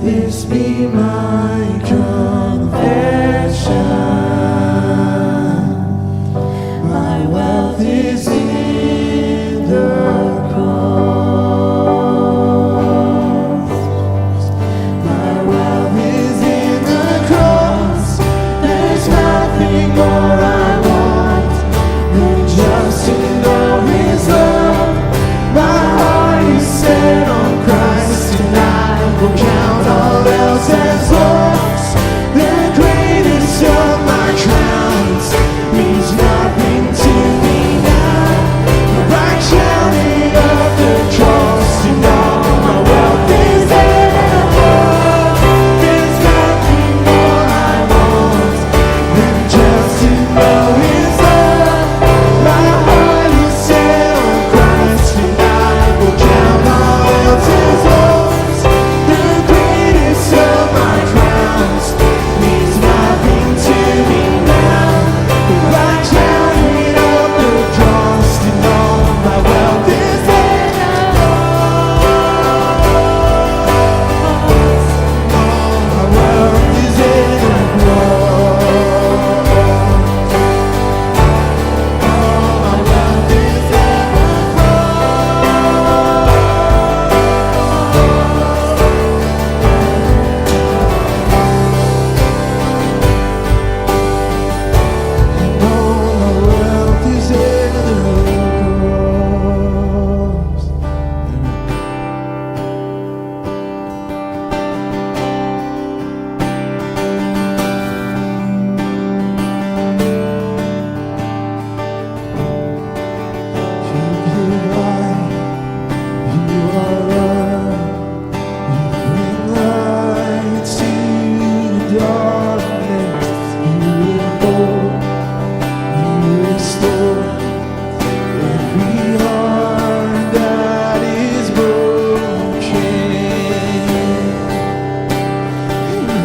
this be my confession. My wealth is in the cross. My wealth is in the cross. There's nothing more I want than just to know His love. My heart is set on Christ, and I will count all else as loss. The greatest of my crowns means nothing to me now. I counted up the cost, and all my wealth is in the cross. There's nothing more I want than just to know His love. My heart is set on Christ, and I will count all else as loss. The greatest of my crowns means nothing to me now. If I counted up the cost, and all my wealth is in the cross. All my wealth is in the cross. All my wealth is in the All my wealth is in the cross. You give light, you are love, you bring light to the darkness. You restore, you restore every heart that is broken.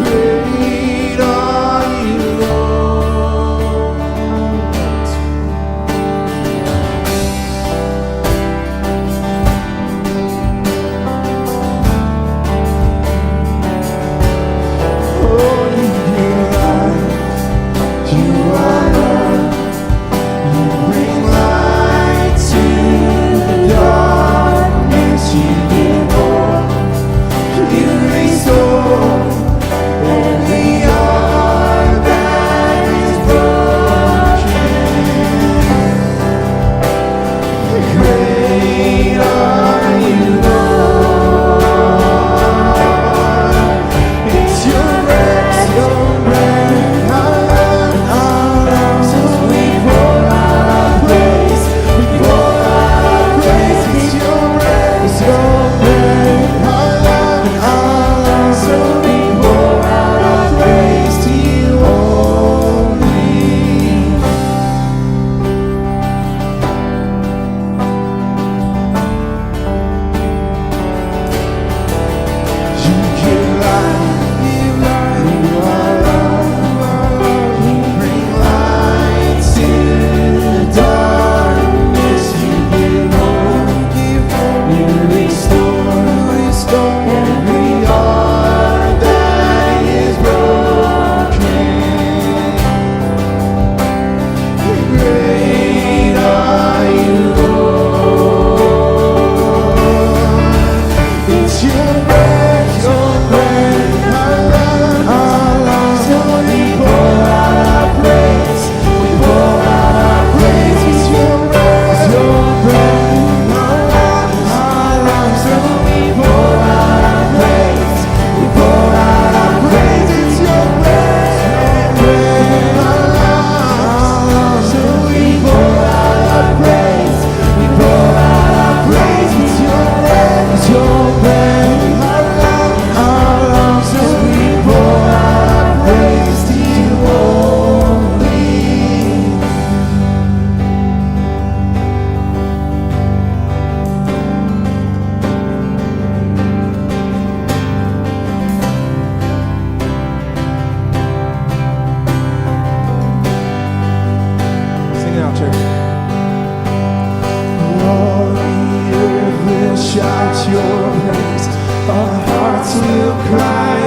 Great are you, Lord. Oh, you give light, you are love, you bring light to the darkness. You give hope, you restore every heart that is broken. Great are you, Lord. It's your breath, our love, so we pour out our praise. We pour out our praise. It's your breath, our love, so we pour out our praise to you only. You give light, you are love, you bring light to the darkness. You give hope, you restore every heart that is broken. Great are you, Lord. It's your breath, our love, so we pour out our praise. We pour out our praise. It's your breath, our love, so we pour out our praise. We pour out our praise. It's your breath, our love, so we pour out our praise. We pour out our praise. It's your breath, our love, so we pour out our praise to you only. Sing it out, church. All the earth will shout your praise. Our hearts will cry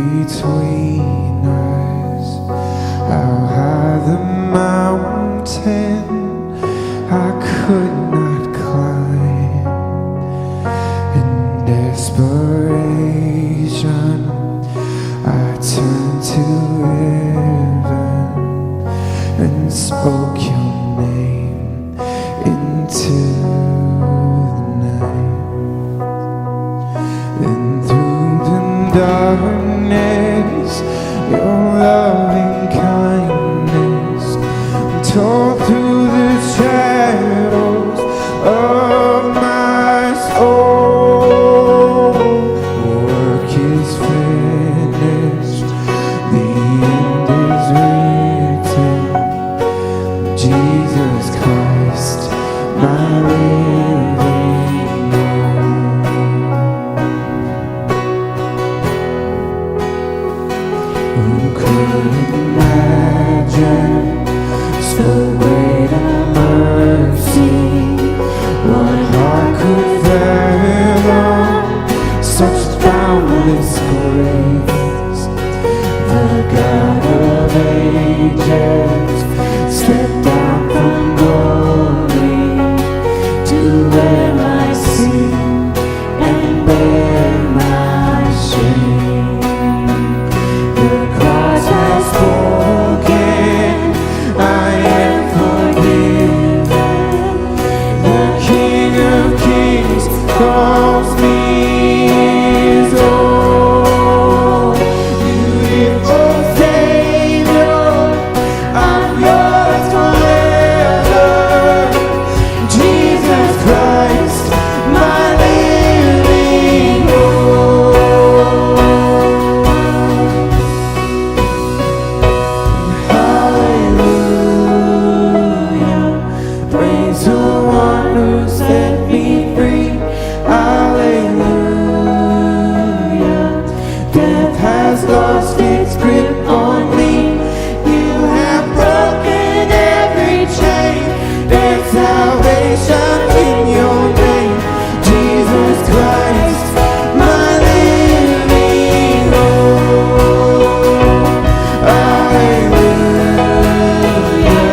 between us. How high the mountain I could not climb. In desperation, I turned to heaven and spoke your name into the night. Then through the darkness, your loving kindness tore through the shadows of my soul. The work is finished, the end is written. Jesus Christ, my living hope. Who could imagine so great a mercy? What heart could fathom such boundless grace? The God of ages stepped down from glory to wear my sin and bear my shame. The cross has spoken, I am forgiven. The King of Kings calls me his own. Beautiful Savior, I'm yours forever. Jesus Christ, my living hope. Hallelujah, praise the one who set me free. Hallelujah, death has lost its grip on me. You have broken every chain. There's salvation in your name. Jesus Christ, my living hope. Hallelujah,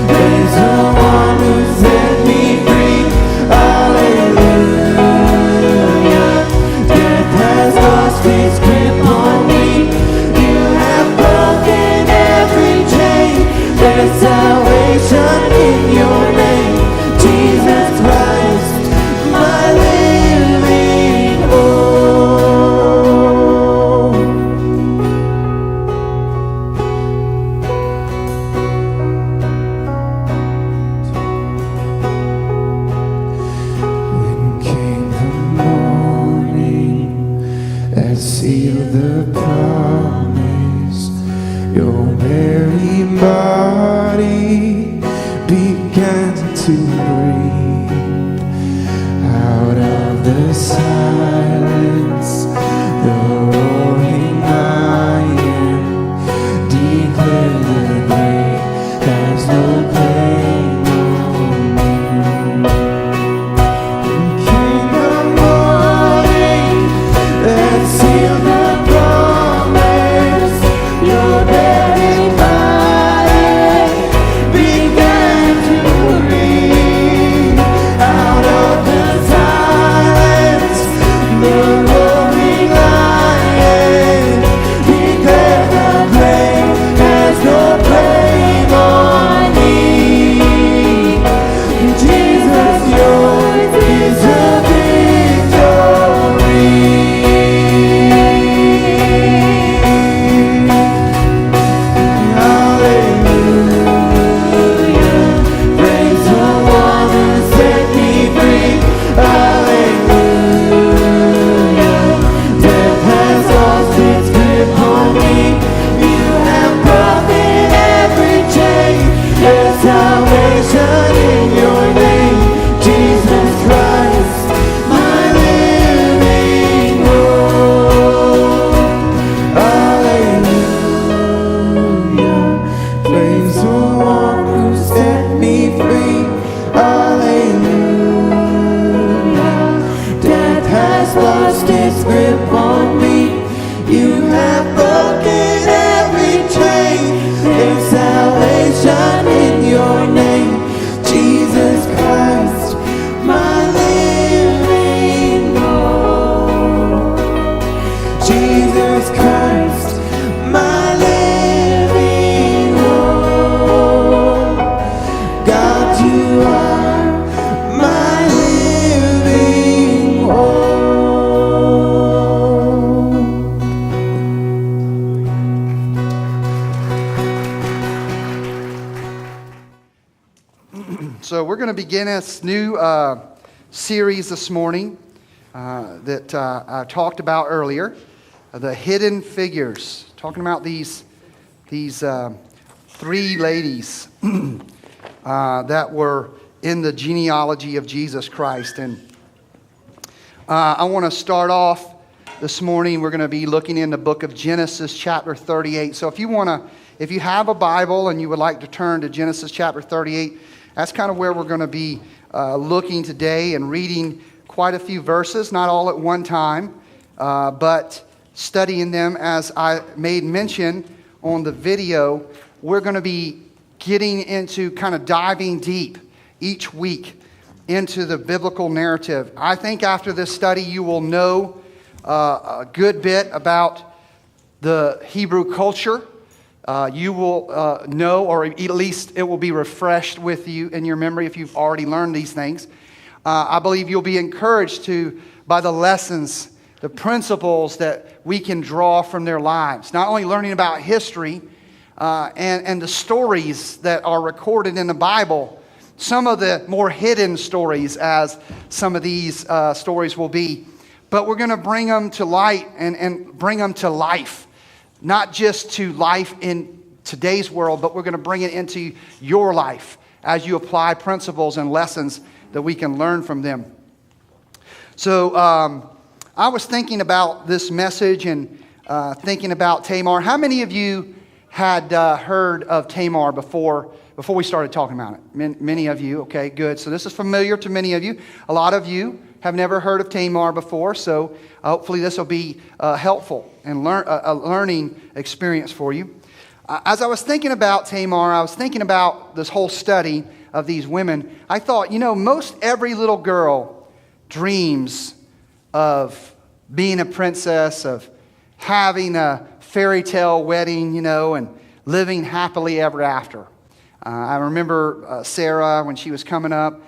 praise the one who set me free. Hallelujah, death has lost its grip on me. You have broken every chain. There's salvation in your name. Jesus Christ, my living hope. Then came the morning that sealed the promise. Your very body began to breathe. Out of the silence, the roaring lion declared the grave has no claim on me. And came the morning that sealed the promise. Your very body began to breathe. So we're going to begin this new series this morning that I talked about earlier, the hidden figures. Talking about these three ladies that were in the genealogy of Jesus Christ. And I want to start off this morning. We're going to be looking in the book of Genesis chapter 38. So if you have a Bible and you would like to turn to Genesis chapter 38, that's kind of where we're going to be looking today and reading quite a few verses, not all at one time, but studying them. As I made mention on the video, we're going to be getting into kind of diving deep each week into the biblical narrative. I think after this study you will know a good bit about the Hebrew culture. You will know, or at least it will be refreshed with you in your memory if you've already learned these things. I believe you'll be encouraged by the lessons, the principles that we can draw from their lives. Not only learning about history and the stories that are recorded in the Bible, some of the more hidden stories, as some of these stories will be, but we're going to bring them to light and bring them to life. Not just to life in today's world, but we're going to bring it into your life as you apply principles and lessons that we can learn from them. So I was thinking about this message and thinking about Tamar. How many of you had heard of Tamar before we started talking about it? Many of you. Okay, good. So this is familiar to many of you. A lot of you have never heard of Tamar before, so hopefully this will be helpful and a learning experience for you. As I was thinking about Tamar, I was thinking about this whole study of these women. I thought, most every little girl dreams of being a princess, of having a fairy tale wedding, and living happily ever after. I remember Sarah, when she was coming up,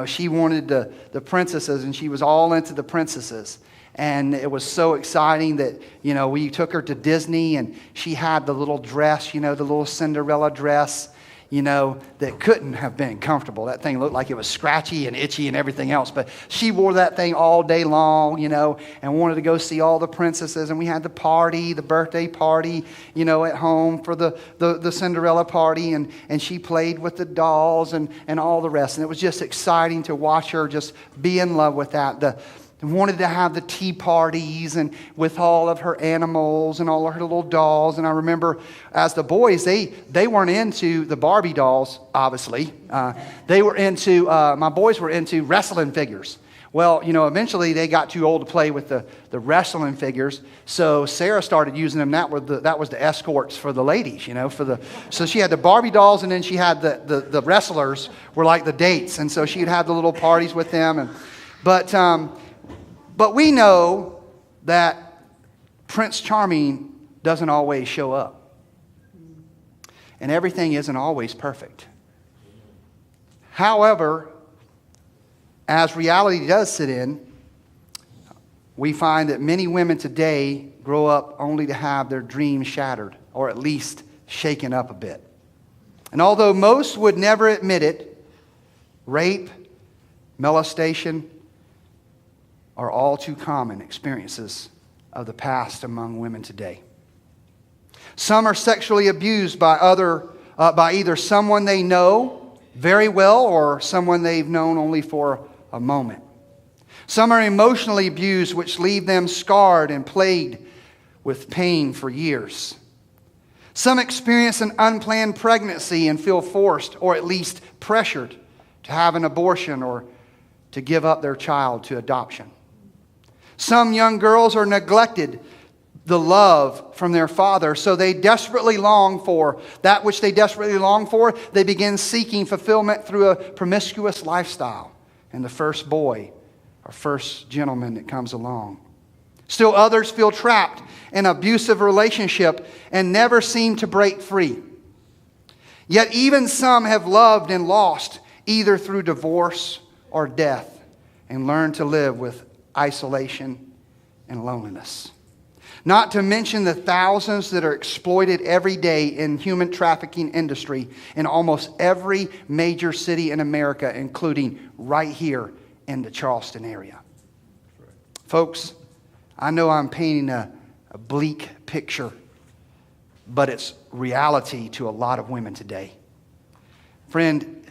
she wanted the princesses, and she was all into the princesses. And it was so exciting that, we took her to Disney, and she had the little dress, the little Cinderella dress, that couldn't have been comfortable. That thing looked like it was scratchy and itchy and everything else. But she wore that thing all day long, and wanted to go see all the princesses. And we had the birthday party, at home for the Cinderella party. And she played with the dolls and all the rest. And it was just exciting to watch her just be in love with that. Wanted to have the tea parties and with all of her animals and all of her little dolls. And I remember as the boys, they weren't into the Barbie dolls, obviously. They were into, my boys were into wrestling figures. Well, eventually they got too old to play with the wrestling figures. So Sarah started using them. That was the escorts for the ladies, so she had the Barbie dolls, and then she had the wrestlers were like the dates. And so she'd have the little parties with them. But we know that Prince Charming doesn't always show up. And everything isn't always perfect. However, as reality does sit in, we find that many women today grow up only to have their dreams shattered, or at least shaken up a bit. And although most would never admit it, rape, molestation, are all too common experiences of the past among women today. Some are sexually abused by either someone they know very well or someone they've known only for a moment. Some are emotionally abused, which leave them scarred and plagued with pain for years. Some experience an unplanned pregnancy and feel forced, or at least pressured, to have an abortion or to give up their child to adoption. Some young girls are neglected the love from their father, so they desperately long for that which they desperately long for. They begin seeking fulfillment through a promiscuous lifestyle and the first boy or first gentleman that comes along. Still others feel trapped in an abusive relationship and never seem to break free. Yet even some have loved and lost either through divorce or death and learned to live with isolation and loneliness. Not to mention the thousands that are exploited every day in human trafficking industry in almost every major city in America, including right here in the Charleston area. Folks, I know I'm painting a bleak picture, but it's reality to a lot of women today. Friend,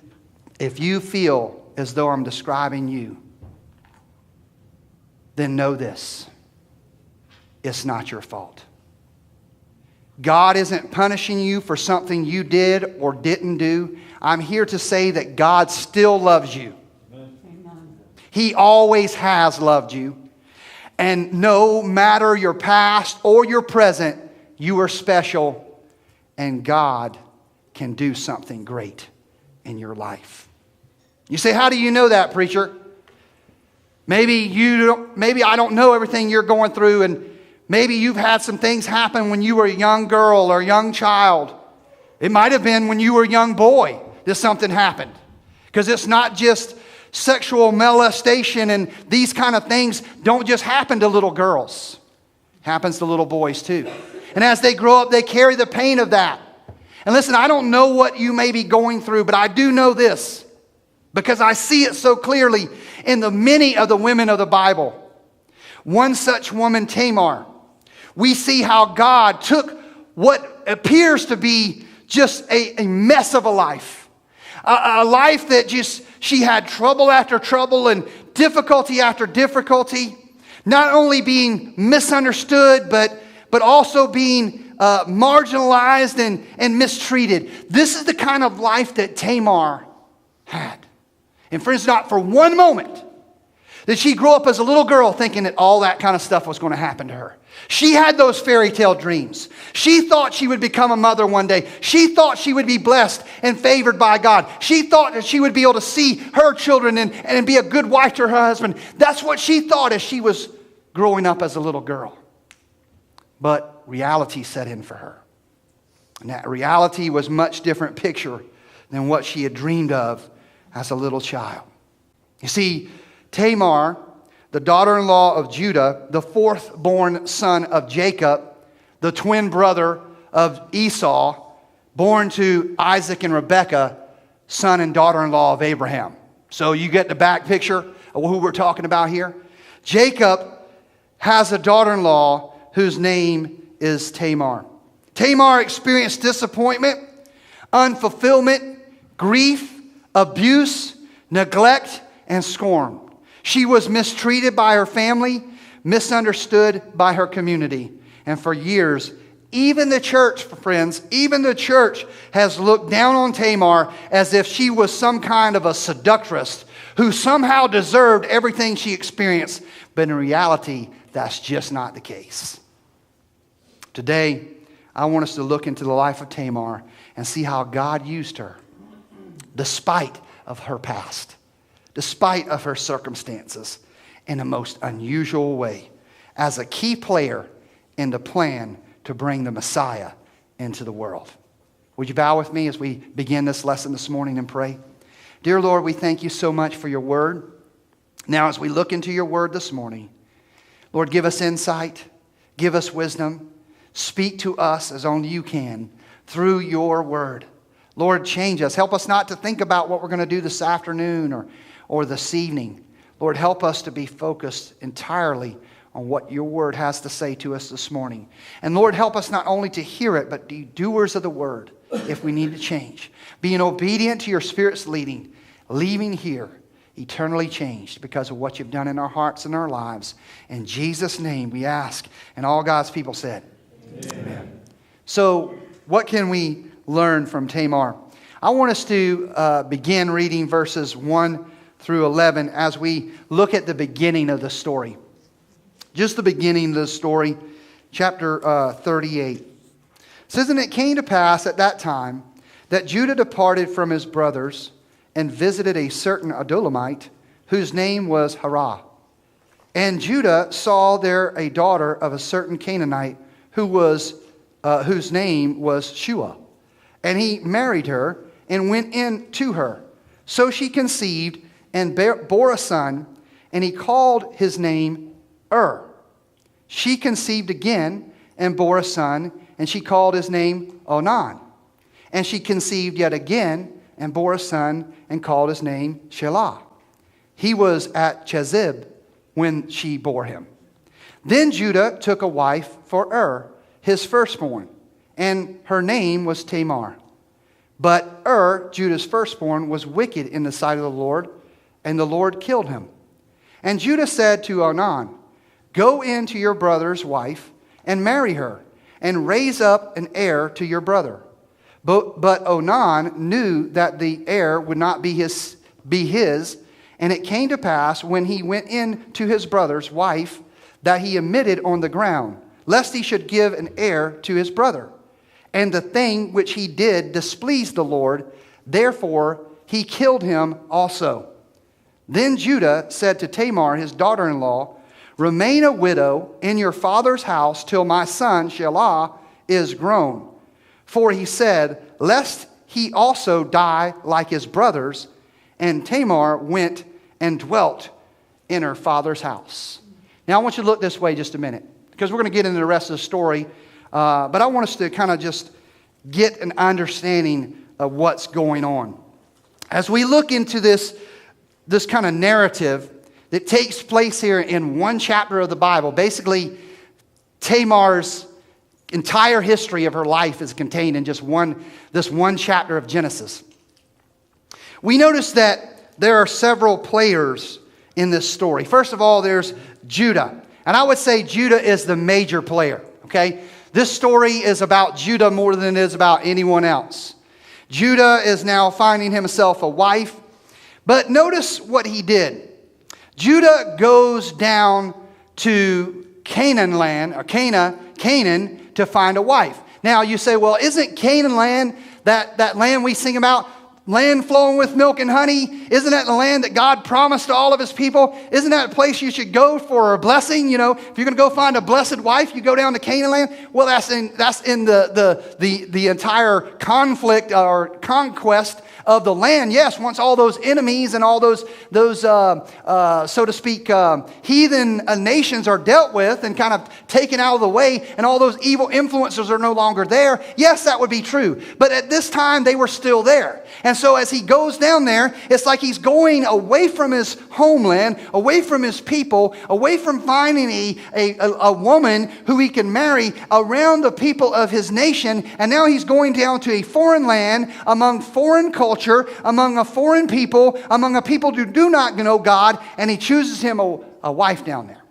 if you feel as though I'm describing you, then know this: it's not your fault. God isn't punishing you for something you did or didn't do. I'm here to say that God still loves you. Amen. He always has loved you. And no matter your past or your present, you are special, and God can do something great in your life. You say, how do you know that, preacher? Maybe I don't know everything you're going through, and maybe you've had some things happen when you were a young girl or a young child. It might have been when you were a young boy that something happened. Because it's not just sexual molestation, and these kind of things don't just happen to little girls. It happens to little boys too. And as they grow up, they carry the pain of that. And listen, I don't know what you may be going through, but I do know this, because I see it so clearly in the many of the women of the Bible. One such woman, Tamar. We see how God took what appears to be just a mess of a life. A life that just, she had trouble after trouble and difficulty after difficulty. Not only being misunderstood, but also being marginalized and mistreated. This is the kind of life that Tamar had. And friends, not for one moment did she grow up as a little girl thinking that all that kind of stuff was going to happen to her. She had those fairy tale dreams. She thought she would become a mother one day. She thought she would be blessed and favored by God. She thought that she would be able to see her children and be a good wife to her husband. That's what she thought as she was growing up as a little girl. But reality set in for her. And that reality was a much different picture than what she had dreamed of as a little child. You see, Tamar, the daughter-in-law of Judah, the fourth-born son of Jacob, the twin brother of Esau, born to Isaac and Rebekah, son and daughter-in-law of Abraham. So you get the back picture of who we're talking about here. Jacob has a daughter-in-law whose name is Tamar. Tamar experienced disappointment, unfulfillment, grief, abuse, neglect, and scorn. She was mistreated by her family, misunderstood by her community. And for years, even the church, friends, even the church has looked down on Tamar as if she was some kind of a seductress who somehow deserved everything she experienced. But in reality, that's just not the case. Today, I want us to look into the life of Tamar and see how God used her despite of her past, despite of her circumstances, in a most unusual way, as a key player in the plan to bring the Messiah into the world. Would you bow with me as we begin this lesson this morning and pray? Dear Lord, we thank you so much for your word. Now, as we look into your word this morning, Lord, give us insight, give us wisdom, speak to us as only you can through your word. Lord, change us. Help us not to think about what we're going to do this afternoon or this evening. Lord, help us to be focused entirely on what your word has to say to us this morning. And Lord, help us not only to hear it, but be doers of the word if we need to change. Being obedient to your Spirit's leading, leaving here eternally changed because of what you've done in our hearts and our lives. In Jesus' name we ask. And all God's people said, Amen. So what can we learn from Tamar? I want us to begin reading verses 1 through 11 as we look at the beginning of the story. Just the beginning of the story, chapter 38. It says, and it came to pass at that time that Judah departed from his brothers and visited a certain Adulamite whose name was Harah. And Judah saw there a daughter of a certain Canaanite whose name was Shua. And he married her and went in to her. So she conceived and bore a son, and he called his name She conceived again and bore a son, and she called his name Onan. And she conceived yet again and bore a son and called his name Shelah. He was at Chezib when she bore him. Then Judah took a wife for his firstborn, and her name was Tamar. But Judah's firstborn, was wicked in the sight of the Lord, and the Lord killed him. And Judah said to Onan, "Go in to your brother's wife and marry her, and raise up an heir to your brother." But Onan knew that the heir would not be his, and it came to pass when he went in to his brother's wife that he emitted on the ground, lest he should give an heir to his brother. And the thing which he did displeased the Lord, therefore he killed him also. Then Judah said to Tamar, his daughter-in-law, "Remain a widow in your father's house till my son Shelah is grown." For he said, "Lest he also die like his brothers." And Tamar went and dwelt in her father's house. Now I want you to look this way just a minute, because we're going to get into the rest of the story. But I want us to kind of just get an understanding of what's going on. As we look into this kind of narrative that takes place here in one chapter of the Bible, basically Tamar's entire history of her life is contained in just this one chapter of Genesis. We notice that there are several players in this story. First of all, there's Judah. And I would say Judah is the major player, okay? This story is about Judah more than it is about anyone else. Judah is now finding himself a wife. But notice what he did. Judah goes down to Canaan to find a wife. Now you say, well, isn't Canaan land that land we sing about? Land flowing with milk and honey? Isn't that the land that God promised to all of his people? Isn't that a place you should go for a blessing? You know, if you're going to go find a blessed wife, you go down to Canaan land. Well, that's in the entire conflict or conquest of the land. Yes, once all those enemies and all those so to speak, heathen nations are dealt with and kind of taken out of the way, and all those evil influences are no longer there. Yes, that would be true. But at this time, they were still there. And so as he goes down there, it's like he's going away from his homeland, away from his people, away from finding a woman who he can marry around the people of his nation. And now he's going down to a foreign land, among foreign culture, among a foreign people, among a people who do not know God, and he chooses him a wife down there.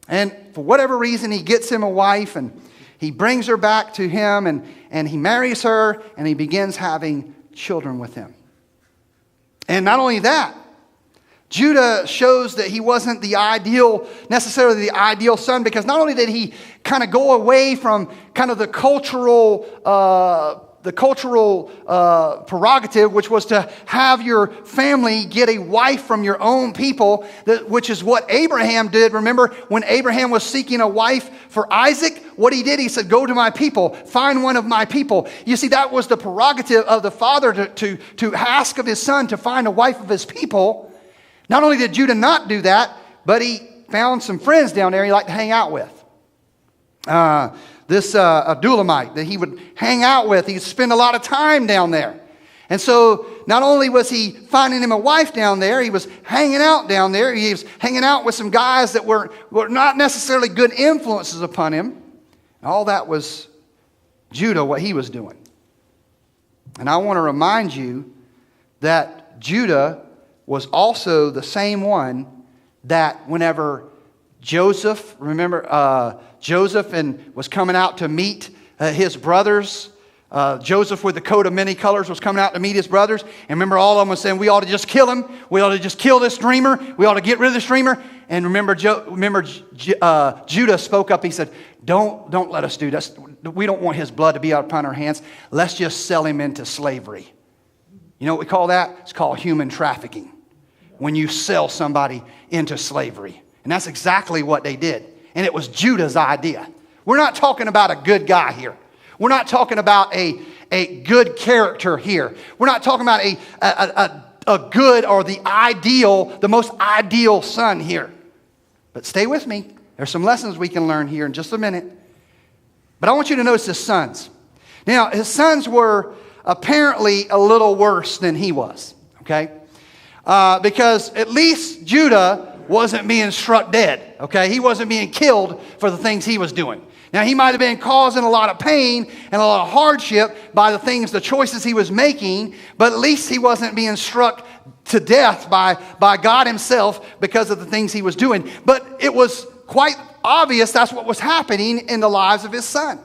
And for whatever reason, he gets him a wife, and he brings her back to him, and he marries her, and he begins having children with him. And not only that, Judah shows that he wasn't necessarily the ideal son, because not only did he kind of go away from kind of the cultural prerogative, which was to have your family get a wife from your own people, which is what Abraham did. Remember, when Abraham was seeking a wife for Isaac, what he did, he said, "Go to my people, find one of my people." You see, that was the prerogative of the father to ask of his son to find a wife of his people. Not only did Judah not do that, but he found some friends down there he liked to hang out with. This Adulamite that he would hang out with. He'd spend a lot of time down there. And so not only was he finding him a wife down there, he was hanging out down there. He was hanging out with some guys that were not necessarily good influences upon him. And all that was Judah, what he was doing. And I want to remind you that Judah was also the same one that whenever Joseph, remember Joseph was coming out to meet his brothers. Joseph with the coat of many colors was coming out to meet his brothers. And remember, all of them was saying, "We ought to just kill him. We ought to just kill this dreamer. We ought to get rid of this dreamer." And remember Judah spoke up. He said, Don't let us do this. We don't want his blood to be upon our hands. Let's just sell him into slavery. You know what we call that? It's called human trafficking. When you sell somebody into slavery. And that's exactly what they did. And it was Judah's idea. We're not talking about a good guy here. We're not talking about a good character here. We're not talking about a good or the most ideal son here. But stay with me. There's some lessons we can learn here in just a minute. But I want you to notice his sons. Now, his sons were apparently a little worse than he was, okay? Because at least Judah wasn't being struck dead, okay? He wasn't being killed for the things he was doing. Now, he might have been causing a lot of pain and a lot of hardship by the choices he was making, but at least he wasn't being struck to death by God himself because of the things he was doing. But it was quite obvious that's what was happening in the lives of his son.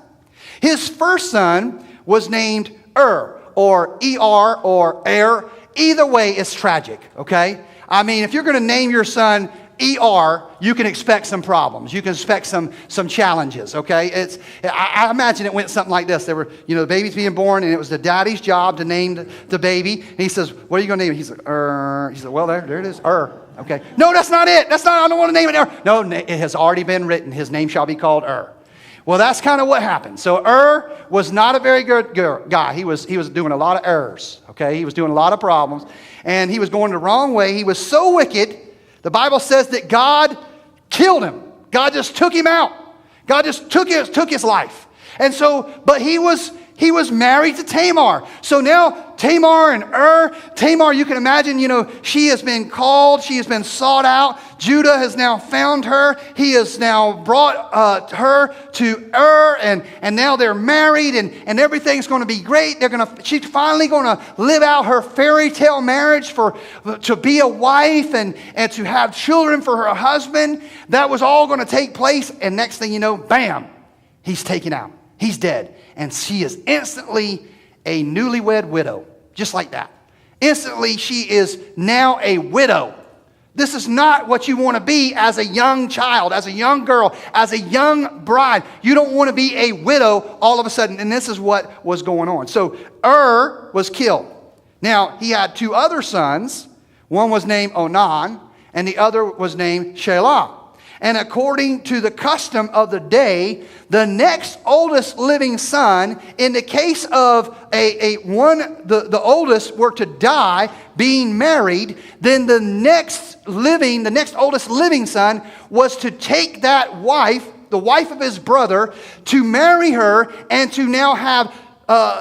His first son was named or E-R, or Er. Either way, it's tragic, okay? I mean, if you're going to name your son E-R, you can expect some problems. You can expect some challenges, okay? I imagine it went something like this. There were, the baby's being born, and it was the daddy's job to name the baby. And he says, what are you going to name it? He said, He said, well, there it is, Okay. No, that's not it. I don't want to name it No, it has already been written. His name shall be called Well, that's kind of what happened. So was not a very good guy. He was doing a lot of errors, okay? He was doing a lot of problems, and he was going the wrong way. He was so wicked, the Bible says that God killed him. God just took him out. God just took his life. And so, but he was married to Tamar. So now Tamar and Tamar, you can imagine, she has been called, she has been sought out. Judah has now found her. He has now brought her to and now they're married, and everything's going to be great. She's finally going to live out her fairy tale marriage to be a wife and to have children for her husband. That was all going to take place, and next thing you know, bam, he's taken out. He's dead. And she is instantly a newlywed widow. Just like that. Instantly, she is now a widow. This is not what you want to be as a young child, as a young girl, as a young bride. You don't want to be a widow all of a sudden. And this is what was going on. So was killed. Now, he had two other sons. One was named Onan, and the other was named Shelah. And according to the custom of the day, the next oldest living son, in the case of the oldest were to die being married, then the next oldest living son was to take that wife, the wife of his brother, to marry her and to now have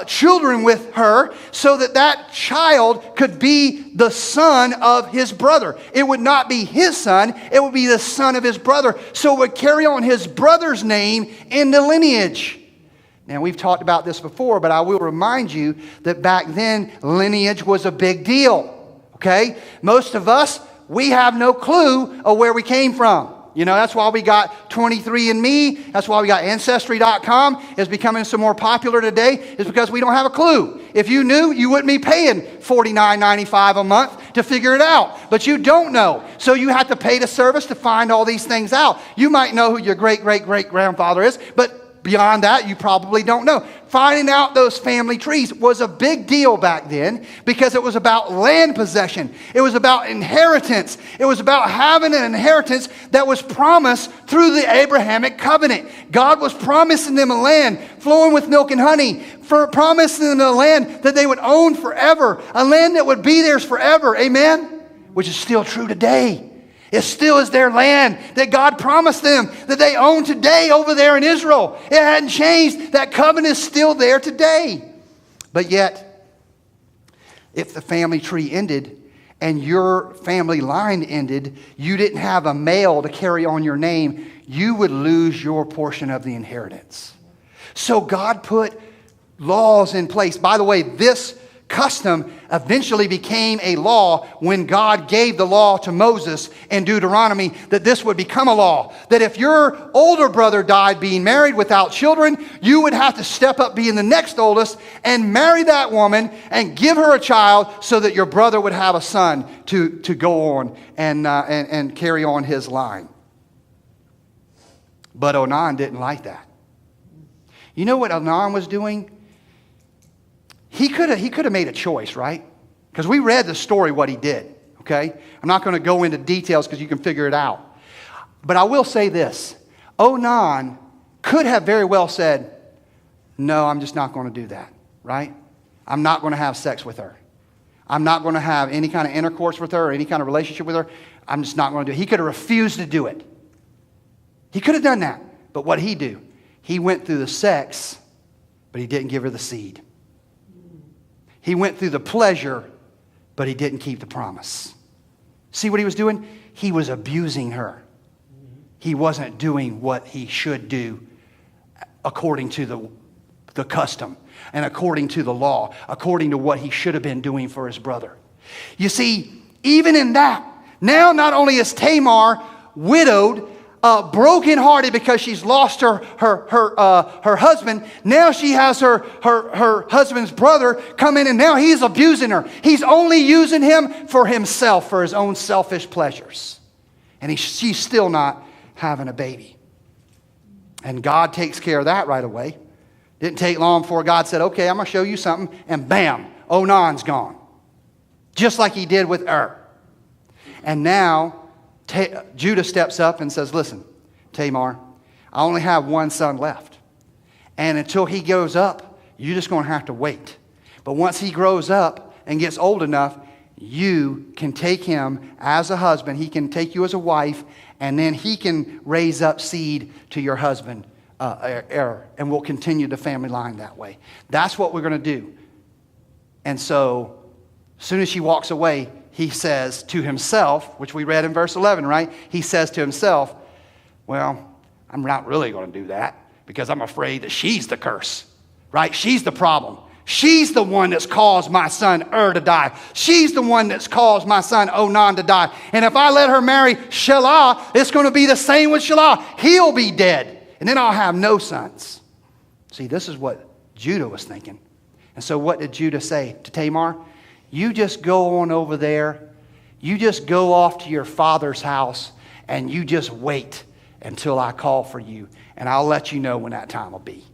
children with her, so that child could be the son of his brother. It would not be his son, it would be the son of his brother. So it would carry on his brother's name in the lineage. Now, we've talked about this before, but I will remind you that back then, lineage was a big deal. Okay? Most of us, we have no clue of where we came from. That's why we got 23andMe. That's why we got Ancestry.com. It's becoming some more popular today. It's because we don't have a clue. If you knew, you wouldn't be paying $49.95 a month to figure it out. But you don't know. So you have to pay the service to find all these things out. You might know who your great-great-great-grandfather is, but beyond that, you probably don't know. Finding out those family trees was a big deal back then because it was about land possession. It was about inheritance. It was about having an inheritance that was promised through the Abrahamic covenant. God was promising them a land flowing with milk and honey, promising them a land that they would own forever, a land that would be theirs forever. Amen? Which is still true today. It still is their land that God promised them that they own today over there in Israel. It hadn't changed. That covenant is still there today. But yet, if the family tree ended and your family line ended, you didn't have a male to carry on your name, you would lose your portion of the inheritance. So God put laws in place. By the way, this custom eventually became a law when God gave the law to Moses in Deuteronomy, that this would become a law. That if your older brother died being married without children, you would have to step up being the next oldest and marry that woman and give her a child so that your brother would have a son to go on and carry on his line. But Onan didn't like that. You know what Onan was doing? He could have made a choice, right? Because we read the story, what he did, okay? I'm not going to go into details because you can figure it out. But I will say this. Onan could have very well said, no, I'm just not going to do that, right? I'm not going to have sex with her. I'm not going to have any kind of intercourse with her or any kind of relationship with her. I'm just not going to do it. He could have refused to do it. He could have done that. But what did he do? He went through the sex, but he didn't give her the seed. He went through the pleasure, but he didn't keep the promise. See what he was doing? He was abusing her. He wasn't doing what he should do according to the custom and according to the law, according to what he should have been doing for his brother. You see, even in that, now not only is Tamar widowed, brokenhearted because she's lost her husband. Now she has her husband's brother come in, and now he's abusing her. He's only using him for himself, for his own selfish pleasures. And she's still not having a baby. And God takes care of that right away. Didn't take long before God said, okay, I'm going to show you something. And bam, Onan's gone. Just like he did with And now Judah steps up and says, listen, Tamar, I only have one son left. And until he grows up, you're just going to have to wait. But once he grows up and gets old enough, you can take him as a husband. He can take you as a wife, and then he can raise up seed to your husband, and we'll continue the family line that way. That's what we're going to do. And so, as soon as she walks away, he says to himself, which we read in verse 11, right? He says to himself, well, I'm not really going to do that because I'm afraid that she's the curse, right? She's the problem. She's the one that's caused my son to die. She's the one that's caused my son Onan to die. And if I let her marry Shelah, it's going to be the same with Shelah. He'll be dead. And then I'll have no sons. See, this is what Judah was thinking. And so what did Judah say to Tamar? You just go on over there. You just go off to your father's house and you just wait until I call for you. And I'll let you know when that time will be.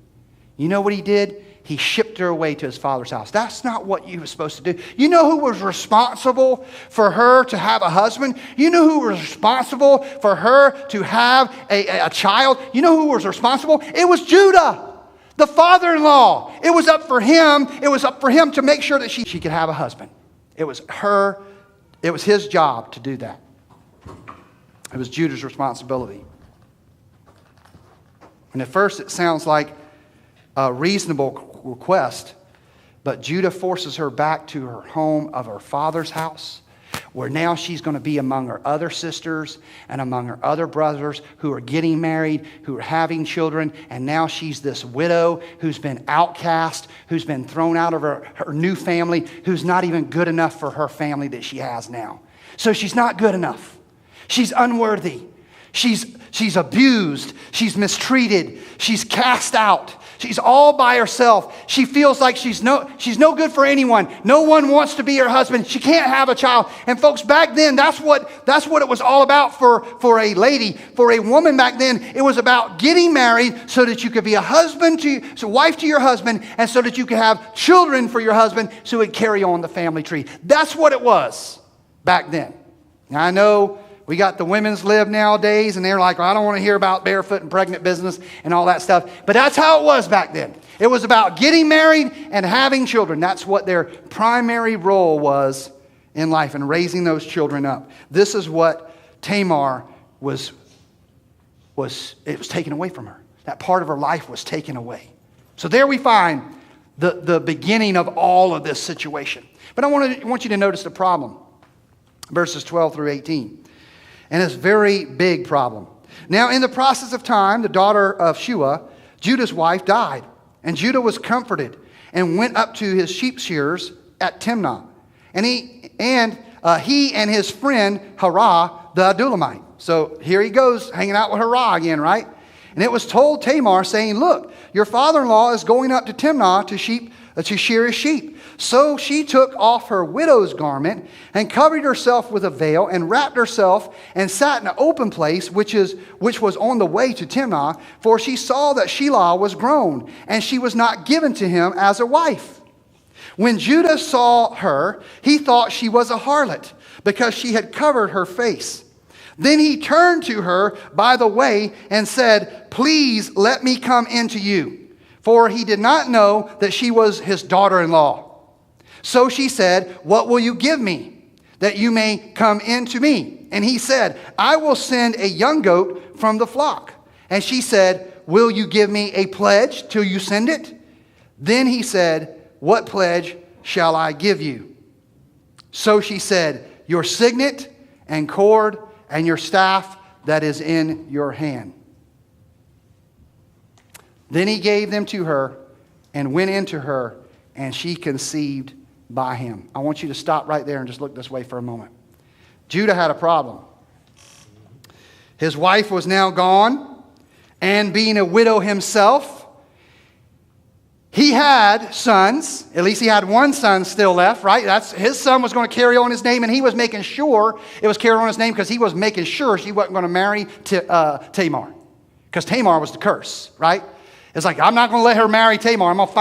You know what he did? He shipped her away to his father's house. That's not what you were supposed to do. You know who was responsible for her to have a husband? You know who was responsible for her to have a child? You know who was responsible? It was Judah. The father-in-law. It was up for him. It was up for him to make sure that she could have a husband. It was his job to do that. It was Judah's responsibility. And at first it sounds like a reasonable request, but Judah forces her back to her home of her father's house, where now she's going to be among her other sisters and among her other brothers who are getting married, who are having children, and now she's this widow who's been outcast, who's been thrown out of her new family, who's not even good enough for her family that she has now. So she's not good enough. She's unworthy. She's abused. She's mistreated. She's cast out. She's all by herself. She feels like she's no good for anyone. No one wants to be her husband. She can't have a child. And folks, back then, that's what it was all about for a lady, for a woman back then. It was about getting married so that you could be a wife to your husband, and so that you could have children for your husband so it would carry on the family tree. That's what it was back then. Now, I know we got the women's lib nowadays, and they're like, well, I don't want to hear about barefoot and pregnant business and all that stuff. But that's how it was back then. It was about getting married and having children. That's what their primary role was in life, and raising those children up. This is what Tamar was taken away from her. That part of her life was taken away. So there we find the beginning of all of this situation. But I want you to notice the problem. Verses 12 through 18. And it's a very big problem. Now, in the process of time, the daughter of Shua, Judah's wife, died. And Judah was comforted and went up to his sheep shearers at Timnah. And he and his friend Harah the Adullamite. So here he goes, hanging out with Harah again, right? And it was told Tamar, saying, look, your father-in-law is going up to Timnah to shear his sheep. So she took off her widow's garment and covered herself with a veil and wrapped herself and sat in an open place, which was on the way to Timnah, for she saw that Shelah was grown, and she was not given to him as a wife. When Judah saw her, he thought she was a harlot, because she had covered her face. Then he turned to her by the way and said, please let me come into you. For he did not know that she was his daughter-in-law. So she said, what will you give me, that you may come in to me? And he said, I will send a young goat from the flock. And she said, will you give me a pledge till you send it? Then he said, what pledge shall I give you? So she said, your signet and cord and your staff that is in your hand. Then he gave them to her and went into her, and she conceived by him. I want you to stop right there and just look this way for a moment. Judah had a problem. His wife was now gone, and being a widow himself, he had sons. At least he had one son still left, right? His son was going to carry on his name, and he was making sure it was carrying on his name because he was making sure she wasn't going to marry Tamar. Because Tamar was the curse, right? It's like, I'm not going to let her marry Tamar. I'm going to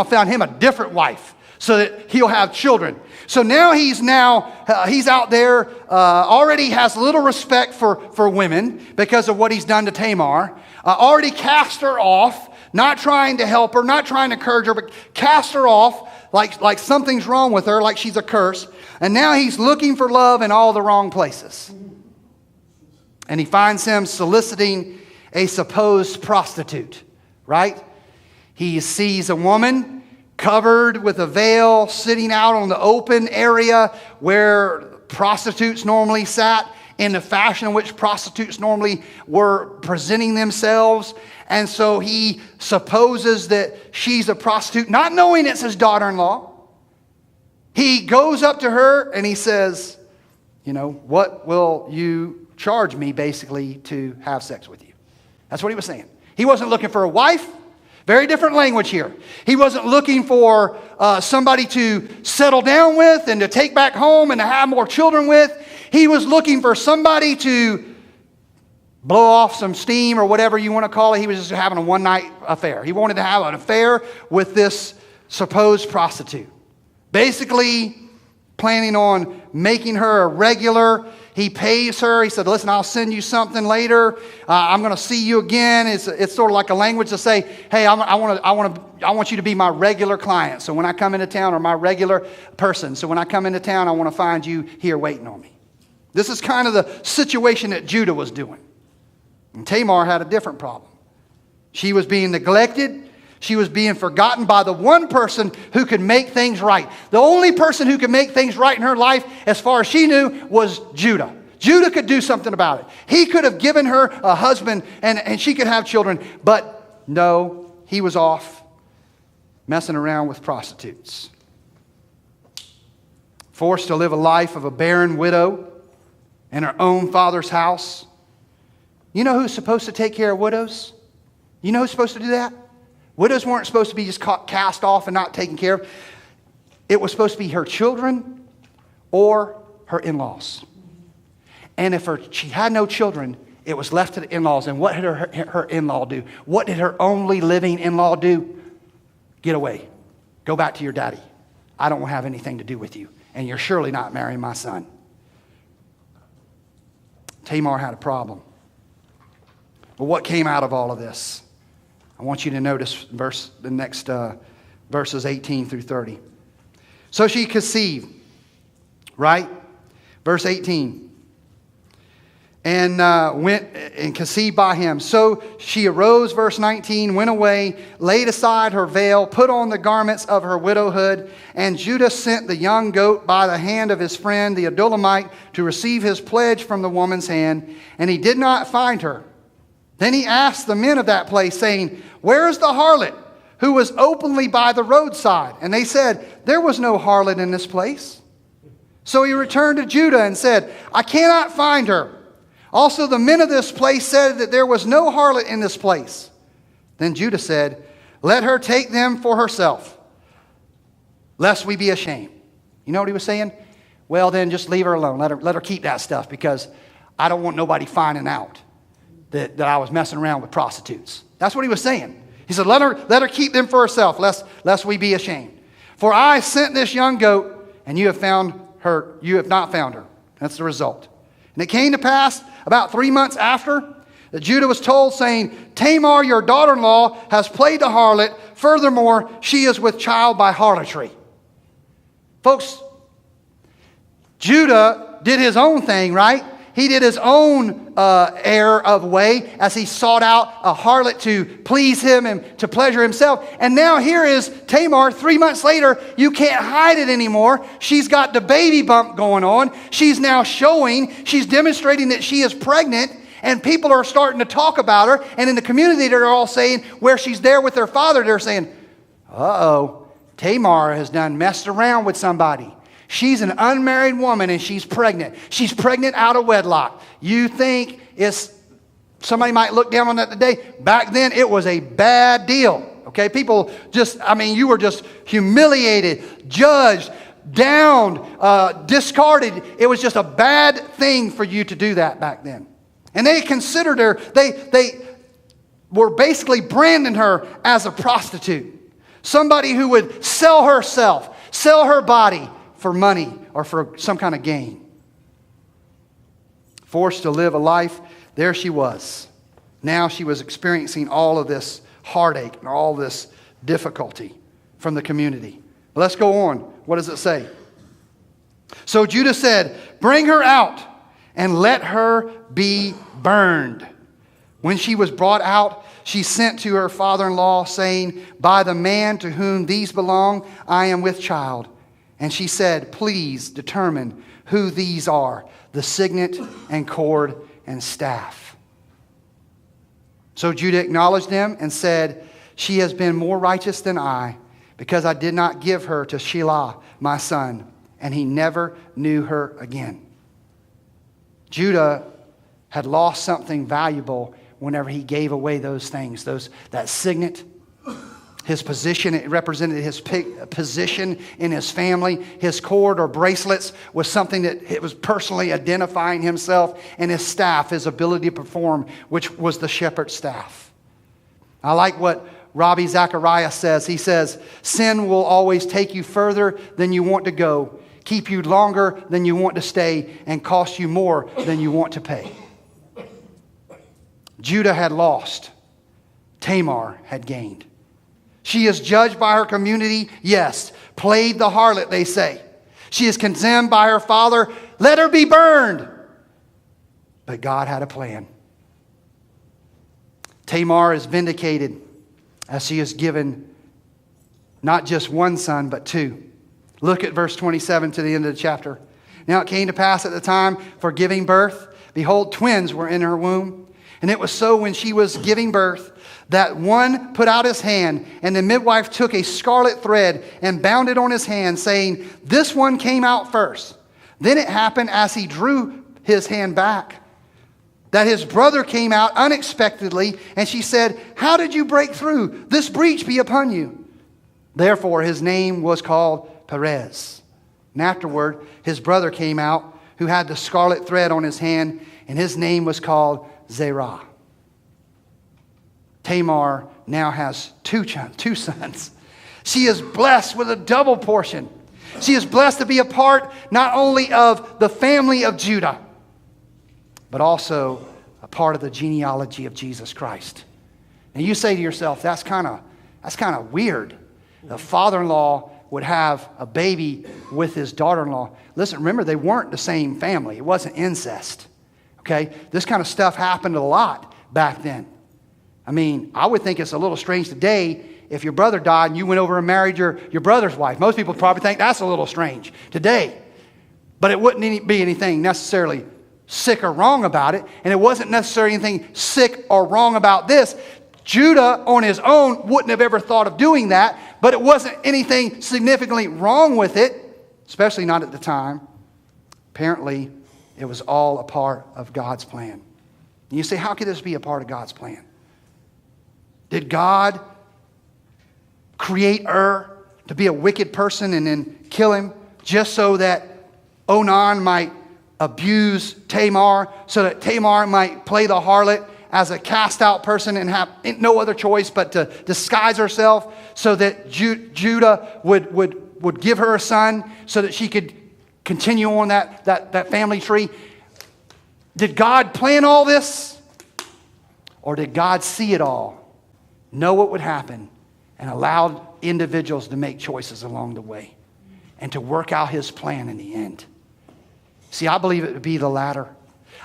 find him a different wife so that he'll have children. So now he's out there, already has little respect for women because of what he's done to Tamar. Already cast her off, not trying to help her, not trying to encourage her, but cast her off like something's wrong with her, like she's a curse. And now he's looking for love in all the wrong places. And he finds him soliciting a supposed prostitute, right? He sees a woman covered with a veil sitting out on the open area where prostitutes normally sat, in the fashion in which prostitutes normally were presenting themselves. And so he supposes that she's a prostitute, not knowing it's his daughter-in-law. He goes up to her and he says, what will you charge me basically to have sex with you? That's what he was saying. He wasn't looking for a wife. Very different language here. He wasn't looking for somebody to settle down with and to take back home and to have more children with. He was looking for somebody to blow off some steam or whatever you want to call it. He was just having a one-night affair. He wanted to have an affair with this supposed prostitute. Basically planning on making her a regular. He pays her. He said, listen, I'll send you something later. I'm going to see you again. It's sort of like a language to say, hey, I want you to be my regular client. So when I come into town, or my regular person. So when I come into town, I want to find you here waiting on me. This is kind of the situation that Judah was doing. And Tamar had a different problem. She was being neglected. She was being forgotten by the one person who could make things right. The only person who could make things right in her life, as far as she knew, was Judah. Judah could do something about it. He could have given her a husband and she could have children. But no, he was off messing around with prostitutes. Forced to live a life of a barren widow in her own father's house. You know who's supposed to take care of widows? You know who's supposed to do that? Widows weren't supposed to be just cast off and not taken care of. It was supposed to be her children or her in-laws. And if she had no children, it was left to the in-laws. And what did her in-law do? What did her only living in-law do? Get away. Go back to your daddy. I don't have anything to do with you. And you're surely not marrying my son. Tamar had a problem. But what came out of all of this? I want you to notice the next verses 18 through 30. So she conceived, right? Verse 18. And went and conceived by him. So she arose, verse 19, went away, laid aside her veil, put on the garments of her widowhood. And Judah sent the young goat by the hand of his friend, the Adullamite, to receive his pledge from the woman's hand. And he did not find her. Then he asked the men of that place, saying, where is the harlot who was openly by the roadside? And they said, there was no harlot in this place. So he returned to Judah and said, I cannot find her. Also the men of this place said that there was no harlot in this place. Then Judah said, let her take them for herself, lest we be ashamed. You know what he was saying? Well, then just leave her alone. Let her keep that stuff, because I don't want nobody finding out that I was messing around with prostitutes. That's what he was saying. He said, let her keep them for herself, lest we be ashamed. For I sent this young goat, and you have not found her. That's the result. And it came to pass about 3 months after that Judah was told, saying, Tamar, your daughter-in-law, has played the harlot. Furthermore, she is with child by harlotry. Folks, Judah did his own thing, right? He did his own error of way as he sought out a harlot to please him and to pleasure himself. And now here is Tamar 3 months later. You can't hide it anymore. She's got the baby bump going on. She's now she's demonstrating that she is pregnant. And people are starting to talk about her. And in the community, they're all saying, where she's there with her father, they're saying, uh-oh, Tamar has done messed around with somebody. She's an unmarried woman and she's pregnant. She's pregnant out of wedlock. You think somebody might look down on that today? Back then, it was a bad deal. Okay, people you were just humiliated, judged, downed, discarded. It was just a bad thing for you to do that back then. And they considered her, they were basically branding her as a prostitute. Somebody who would sell herself, sell her body for money or for some kind of gain. Forced to live a life, there she was. Now she was experiencing all of this heartache and all this difficulty from the community. But let's go on. What does it say? So Judah said, bring her out and let her be burned. When she was brought out, she sent to her father-in-law, saying, by the man to whom these belong, I am with child. And she said, please determine who these are, the signet and cord and staff. So Judah acknowledged them and said, she has been more righteous than I, because I did not give her to Shelah, my son, and he never knew her again. Judah had lost something valuable whenever he gave away those things, that signet. His position, it represented his position in his family. His cord or bracelets was something that it was personally identifying himself. And his staff, his ability to perform, which was the shepherd's staff. I like what Robie says. He says, sin will always take you further than you want to go, keep you longer than you want to stay, and cost you more than you want to pay. Judah had lost. Tamar had gained. She is judged by her community, yes. Played the harlot, they say. She is condemned by her father. Let her be burned. But God had a plan. Tamar is vindicated as she is given not just one son, but two. Look at verse 27 to the end of the chapter. Now it came to pass at the time for giving birth, behold, twins were in her womb. And it was so when she was giving birth, that one put out his hand, and the midwife took a scarlet thread and bound it on his hand, saying, this one came out first. Then it happened as he drew his hand back, that his brother came out unexpectedly, and she said, how did you break through? This breach be upon you. Therefore his name was called Perez. And afterward his brother came out, who had the scarlet thread on his hand, and his name was called Zerah. Tamar now has two sons. She is blessed with a double portion. She is blessed to be a part not only of the family of Judah, but also a part of the genealogy of Jesus Christ. And you say to yourself, that's kind of weird. The father-in-law would have a baby with his daughter-in-law. Listen, remember, they weren't the same family. It wasn't incest. Okay? This kind of stuff happened a lot back then. I mean, I would think it's a little strange today if your brother died and you went over and married your brother's wife. Most people probably think that's a little strange today. But it wouldn't be anything necessarily sick or wrong about it. And it wasn't necessarily anything sick or wrong about this. Judah on his own wouldn't have ever thought of doing that. But it wasn't anything significantly wrong with it, especially not at the time. Apparently, it was all a part of God's plan. And you say, how could this be a part of God's plan? Did God create to be a wicked person and then kill him just so that Onan might abuse Tamar, so that Tamar might play the harlot as a cast out person and have no other choice but to disguise herself so that Judah would give her a son so that she could continue on that family tree? Did God plan all this? Or did God see it all, know what would happen, and allow individuals to make choices along the way and to work out his plan in the end? See, I believe it would be the latter.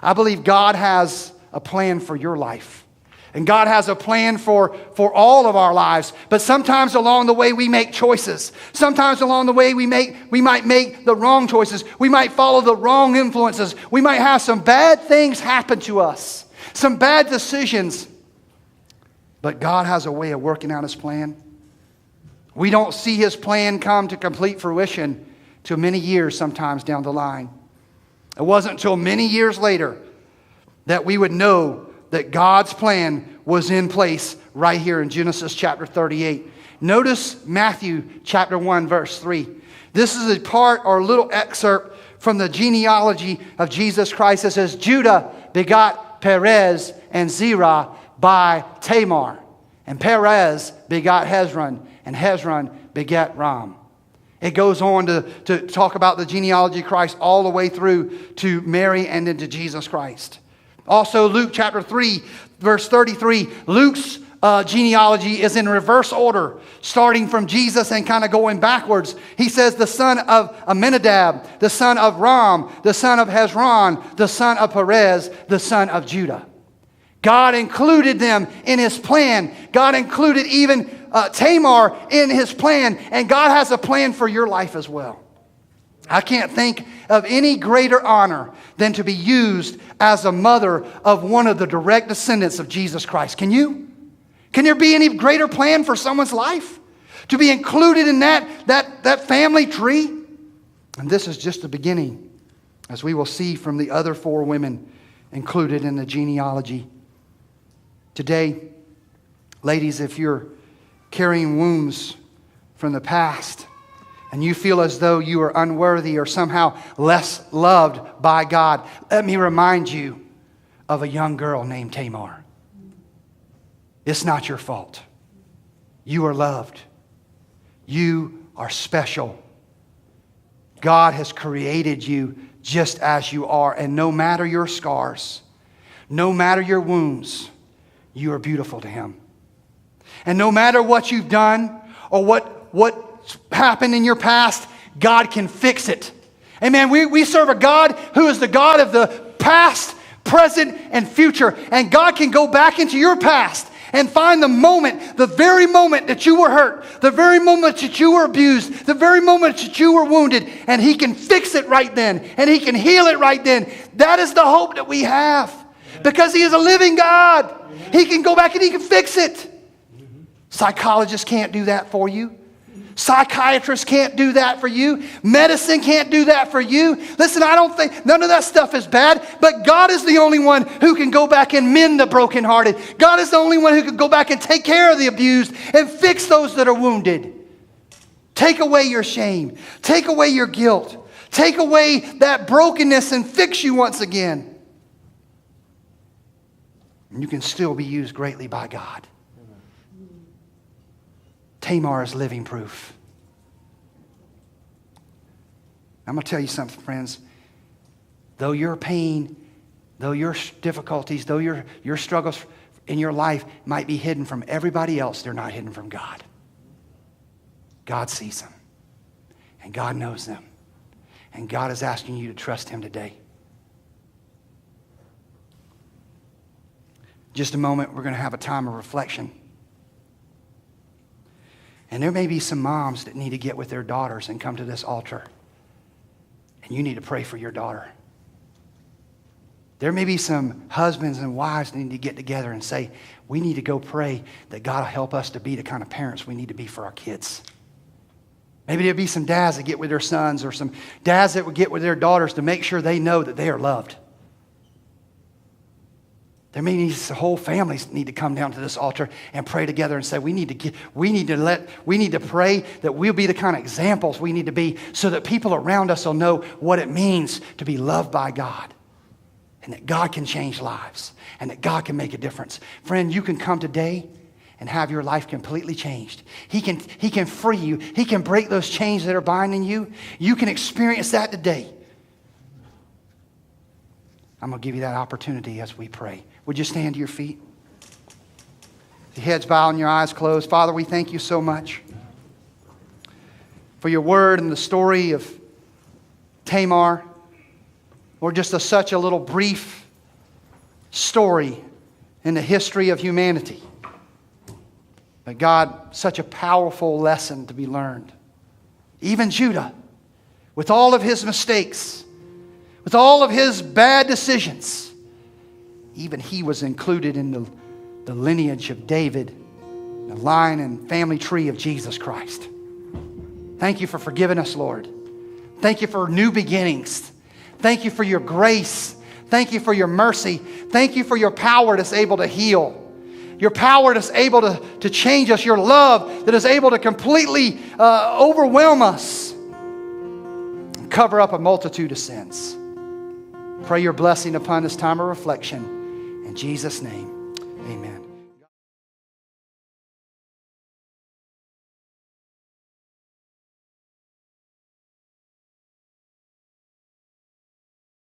I believe God has a plan for your life. And God has a plan for all of our lives. But sometimes along the way we make choices. Sometimes along the way we might make the wrong choices. We might follow the wrong influences. We might have some bad things happen to us. Some bad decisions. But God has a way of working out His plan. We don't see His plan come to complete fruition till many years sometimes down the line. It wasn't until many years later that we would know that God's plan was in place right here in Genesis chapter 38. Notice Matthew chapter 1 verse 3. This is a part or a little excerpt from the genealogy of Jesus Christ. It says, Judah begot Perez and Zerah by Tamar. And Perez begot Hezron, and Hezron begat Ram. It goes on to talk about the genealogy of Christ all the way through to Mary and into Jesus Christ. Also, Luke chapter 3, verse 33, Luke's genealogy is in reverse order, starting from Jesus and kind of going backwards. He says the son of Amminadab, the son of Ram, the son of Hezron, the son of Perez, the son of Judah. God included them in His plan. God included even Tamar in His plan. And God has a plan for your life as well. I can't think of any greater honor than to be used as a mother of one of the direct descendants of Jesus Christ. Can you? Can there be any greater plan for someone's life? To be included in that family tree? And this is just the beginning, as we will see from the other 4 women included in the genealogy. Today, ladies, if you're carrying wounds from the past, and you feel as though you are unworthy or somehow less loved by God, let me remind you of a young girl named Tamar. It's not your fault. You are loved. You are special. God has created you just as you are. And no matter your scars, no matter your wounds, you are beautiful to Him. And no matter what you've done or what happened in your past, God can fix it. Amen. We serve a God who is the God of the past, present, and future. And God can go back into your past and find the very moment that you were hurt, the very moment that you were abused, the very moment that you were wounded, and He can fix it right then, and He can heal it right then. That is the hope that we have, because He is a living God. He can go back and He can fix it. Psychologists can't do that for you. Psychiatrists can't do that for you. Medicine can't do that for you. Listen, I don't think none of that stuff is bad, but God is the only one who can go back and mend the brokenhearted. God is the only one who can go back and take care of the abused and fix those that are wounded. Take away your shame. Take away your guilt. Take away that brokenness and fix you once again. And you can still be used greatly by God. Tamar is living proof. I'm going to tell you something, friends. Though your pain, though your difficulties, though your struggles in your life might be hidden from everybody else, they're not hidden from God. God sees them. And God knows them. And God is asking you to trust Him today. Just a moment, we're going to have a time of reflection. And there may be some moms that need to get with their daughters and come to this altar. And you need to pray for your daughter. There may be some husbands and wives that need to get together and say, we need to go pray that God will help us to be the kind of parents we need to be for our kids. Maybe there'll be some dads that get with their sons, or some dads that would get with their daughters to make sure they know that they are loved. There may be whole families need to come down to this altar and pray together and say, we need to pray that we'll be the kind of examples we need to be, so that people around us will know what it means to be loved by God, and that God can change lives, and that God can make a difference. Friend, you can come today and have your life completely changed. He can free you. He can break those chains that are binding you. You can experience that today. I'm going to give you that opportunity as we pray. Would you stand to your feet? Your heads bowed and your eyes closed. Father, we thank you so much for your word and the story of Tamar. or just such a little brief story in the history of humanity. But God, such a powerful lesson to be learned. Even Judah, with all of his mistakes, with all of his bad decisions, even he was included in the lineage of David, the line and family tree of Jesus Christ. Thank you for forgiving us, Lord. Thank you for new beginnings. Thank you for your grace. Thank you for your mercy. Thank you for your power that's able to heal. Your power that's able to change us. Your love that is able to completely overwhelm us. Cover up a multitude of sins. Pray your blessing upon this time of reflection. In Jesus' name.